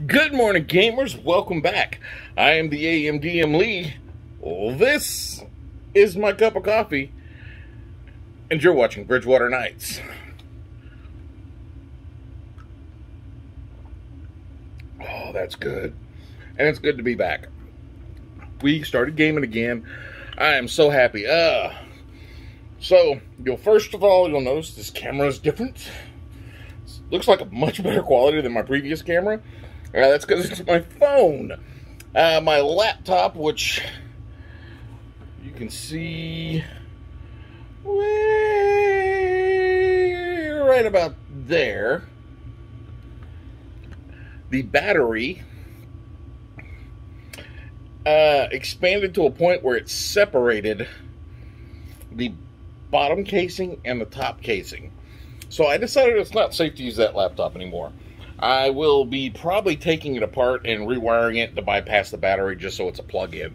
Good morning, gamers. Welcome back. I am the AMDM Lee. This is my cup of coffee, and you're watching Bridgwater Knights. Oh, that's good. And it's good to be back. We started gaming again. I am so happy. So, first of all, you'll notice this camera is different. Looks like a much better quality than my previous camera. That's because it's my phone. My laptop, which you can see way right about there. The battery expanded to a point where it separated the bottom casing and the top casing. So I decided it's not safe to use that laptop anymore. I will be probably taking it apart and rewiring it to bypass the battery just so it's a plug-in.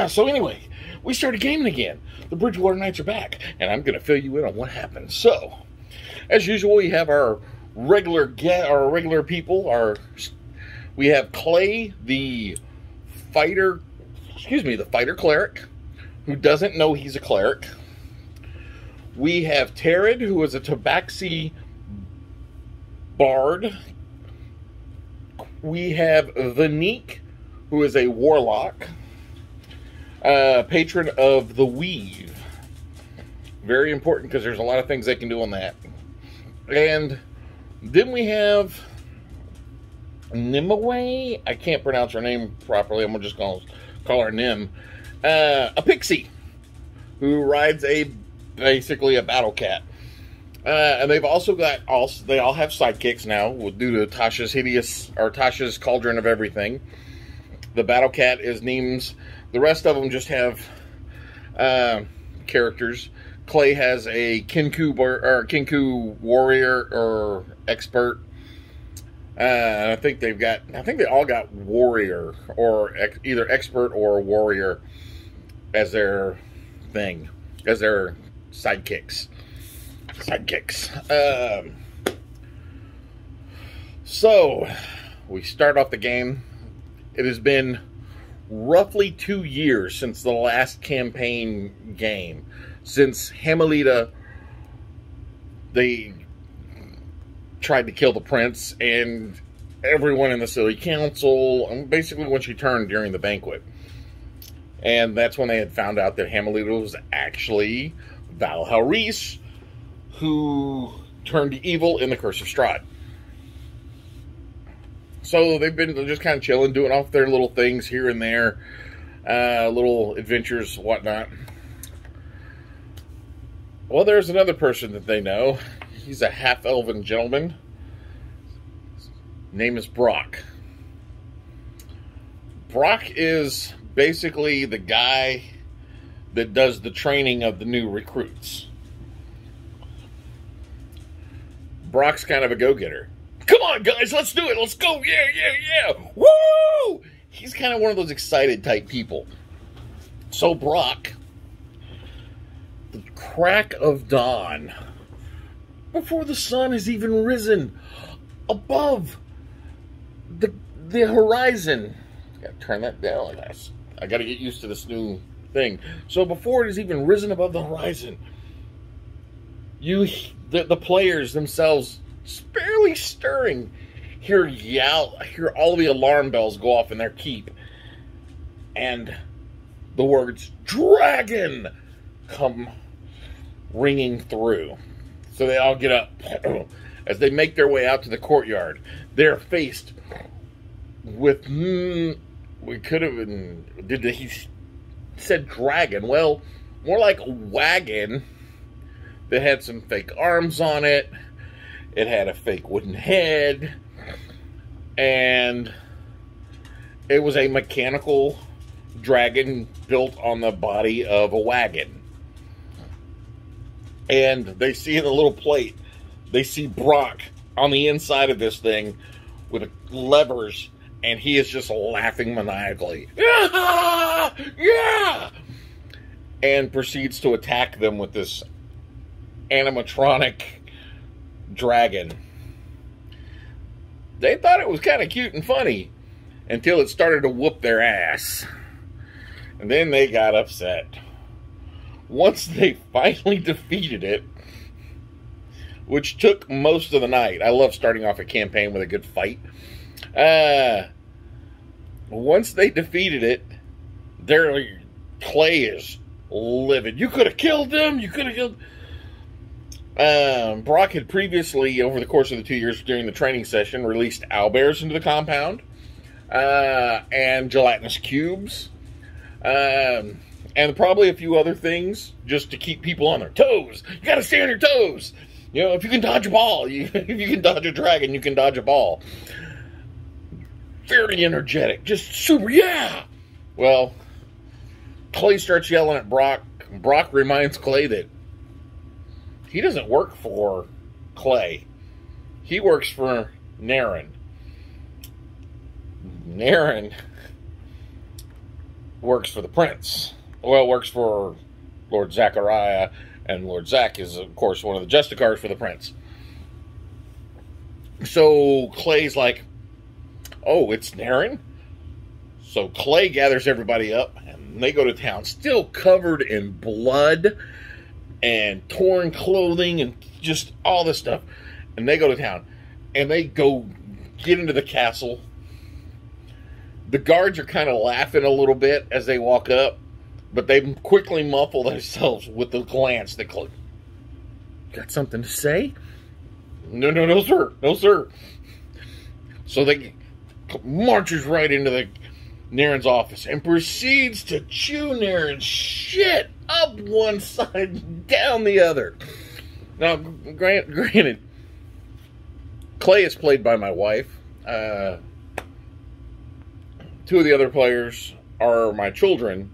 So anyway, we started gaming again. The Bridgewater Knights are back, and I'm going to fill you in on what happened. So, as usual, we have our regular people. We have Clay, the fighter cleric, who doesn't know he's a cleric. We have Tarad, who is a Tabaxi bard. We have Vanique, who is a warlock, patron of the weave. Very important because there's a lot of things they can do on that. And then we have Nimue. I can't pronounce her name properly. I'm just going to call her Nim. A pixie who rides basically a battle cat. And they've also they all have sidekicks now due to Tasha's Cauldron of Everything. The battle cat is Neems. The rest of them just have characters. Clay has a Kinku warrior or expert. I think they all got warrior or either expert or warrior as their thing, as their sidekicks. So we start off the game. It has been roughly 2 years since the last campaign game, since Hamelita, they tried to kill the prince and everyone in the city council, and basically when she turned during the banquet. And that's when they had found out that Hamelita was actually Valhall Reese, who turned evil in the Curse of Strahd. So they've been just kind of chilling, doing off their little things here and there, little adventures, whatnot. Well, there's another person that they know. He's a half-elven gentleman. His name is Brock. Brock is basically the guy that does the training of the new recruits. Brock's kind of a go-getter. Come on, guys, let's do it. Let's go. Yeah. Woo! He's kind of one of those excited type people. So Brock, the crack of dawn, before the sun has even risen above the horizon. Gotta turn that down. I gotta get used to this new thing. So before it has even risen above the horizon, the players themselves, barely stirring, hear all the alarm bells go off in their keep, and the words "dragon" come ringing through. So they all get up. As they make their way out to the courtyard, they're faced with he said dragon. Well, more like a wagon that had some fake arms on it. It had a fake wooden head, and it was a mechanical dragon built on the body of a wagon. And they see in the little plate, they see Brock on the inside of this thing with levers, and he is just laughing maniacally. Yeah! And proceeds to attack them with this animatronic dragon. They thought it was kind of cute and funny until it started to whoop their ass. And then they got upset. Once they finally defeated it, which took most of the night. I love starting off a campaign with a good fight. Once they defeated it, Clay is livid. You could have killed them. You could have killed... Brock had previously, over the course of the 2 years during the training session, released owlbears into the compound, and gelatinous cubes, and probably a few other things just to keep people on their toes. You gotta stay on your toes. You know, if you can dodge a ball, if you can dodge a dragon, you can dodge a ball. Very energetic, just super, yeah! Well, Clay starts yelling at Brock. Brock reminds Clay that he doesn't work for Clay. He works for Naren. Naren works for the prince. Well, works for Lord Zachariah, and Lord Zach is, of course, one of the Justicars for the prince. So Clay's like, oh, it's Naren? So Clay gathers everybody up, and they go to town, still covered in blood and torn clothing and just all this stuff. And they go to town, and they go get into the castle. The guards are kind of laughing a little bit as they walk up, but they quickly muffle themselves with the glance that Clay, got something to say? No, sir. No, sir. So they marches right into Naren's office and proceeds to chew Naren's shit up one side, down the other. Now, granted, Clay is played by my wife. Two of the other players are my children,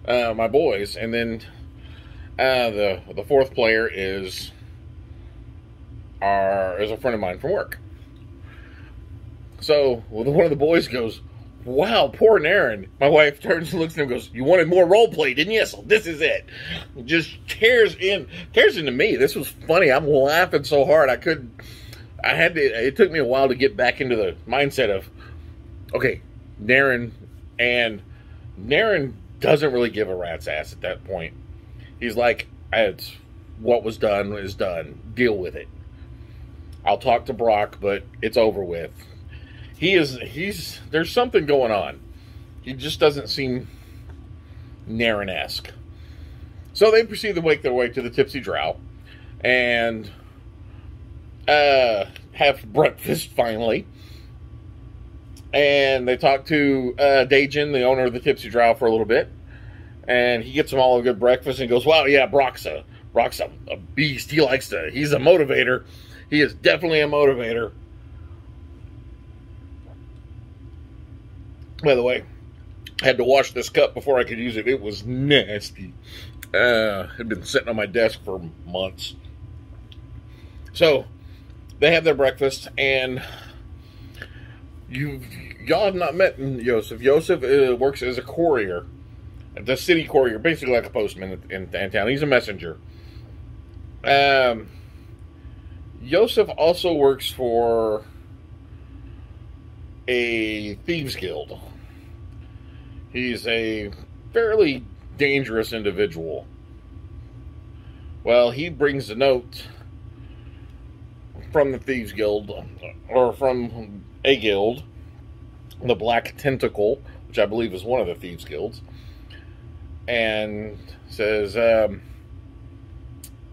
my boys, and then the fourth player is a friend of mine from work. So one of the boys goes, "Wow, poor Naren." My wife turns and looks at him and goes, "You wanted more role play, didn't you? So this is it." Just tears into me. This was funny. I'm laughing so hard it took me a while to get back into the mindset of, okay, Naren doesn't really give a rat's ass at that point. He's like, it's what was done is done. Deal with it. I'll talk to Brock, but it's over with. There's something going on. He just doesn't seem Naren-esque. So they proceed to make their way to the Tipsy Drow and have breakfast finally. And they talk to Dajin, the owner of the Tipsy Drow, for a little bit. And he gets them all a good breakfast and goes, "Wow, yeah, Brock's a beast. He's a motivator. He is definitely a motivator." By the way, I had to wash this cup before I could use it. It was nasty. It had been sitting on my desk for months. So, they have their breakfast, and y'all have not met Yosef. Yosef works as a courier, the city courier, basically like a postman in town. He's a messenger. Yosef also works for a thieves guild. He's a fairly dangerous individual. Well, he brings a note from the thieves guild, or from a guild, the Black Tentacle, which I believe is one of the thieves guilds, and says,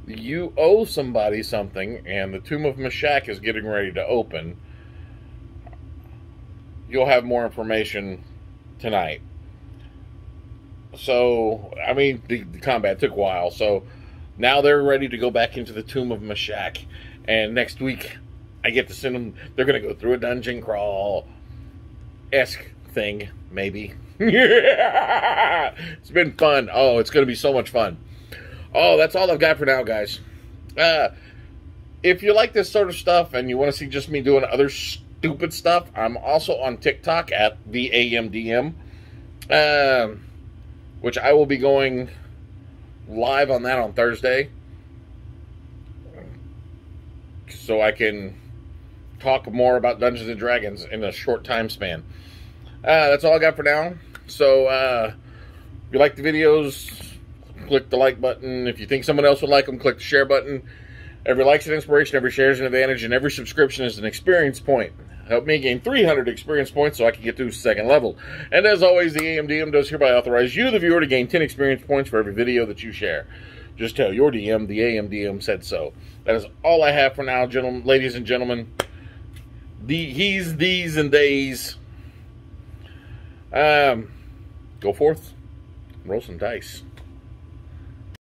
you owe somebody something, and the Tomb of Meshach is getting ready to open. You'll have more information tonight. So, I mean, the combat took a while, so now they're ready to go back into the Tomb of Meshach, and next week I get to send them. They're going to go through a dungeon crawl-esque thing, maybe. It's been fun. Oh, it's going to be so much fun. Oh, that's all I've got for now, guys. If you like this sort of stuff and you want to see just me doing other stupid stuff, I'm also on TikTok at VAMDM, which I will be going live on that on Thursday, so I can talk more about Dungeons and Dragons in a short time span. That's all I got for now. So if you like the videos, click the like button. If you think someone else would like them, click the share button. Every like's an inspiration, every share is an advantage, and every subscription is an experience point. Help me gain 300 experience points so I can get to second level. And as always, the AMDM does hereby authorize you, the viewer, to gain 10 experience points for every video that you share. Just tell your DM the AMDM said so. That is all I have for now, gentlemen, ladies and gentlemen. He's, these, and theys. Go forth and roll some dice.